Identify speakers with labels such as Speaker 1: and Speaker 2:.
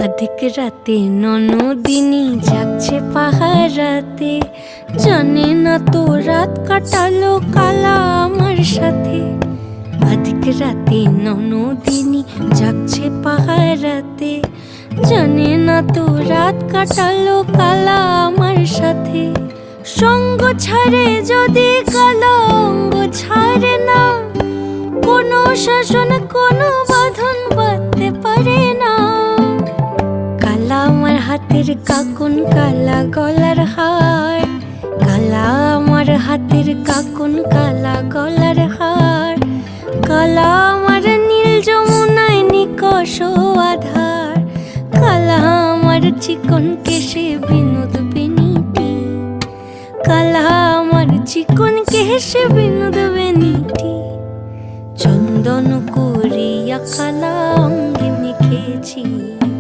Speaker 1: অধিক রাতে ননদিনী জাগছে পাহারাতে, জানে না তো রাত কাটালো কালা আমার সাথে। অধিক রাতে ননদিনী জাগছে পাহারাতে, জানে না তো রাত কাটালো কালা আমার সাথে। সঙ্গ ছাড়ে যদি কালা অঙ্গ ছাড়ে না, কোনো শাসন কোনো বাঁধন বাঁধতে পারে না। কালা আমার হাতের কাকুন কালা গলার হার, কালা আমার হাতের কাকুন কালা গলার হার। কালা আমার নীল যমুনায় নিকষ আধার, কালা আমার চিকন কেশে বিনোদ বেনিটি, কালা আমার চিকন কেশে বিনোদ বেনিটি। চন্দন করিয়া কালা অঙ্গে মেখেছি।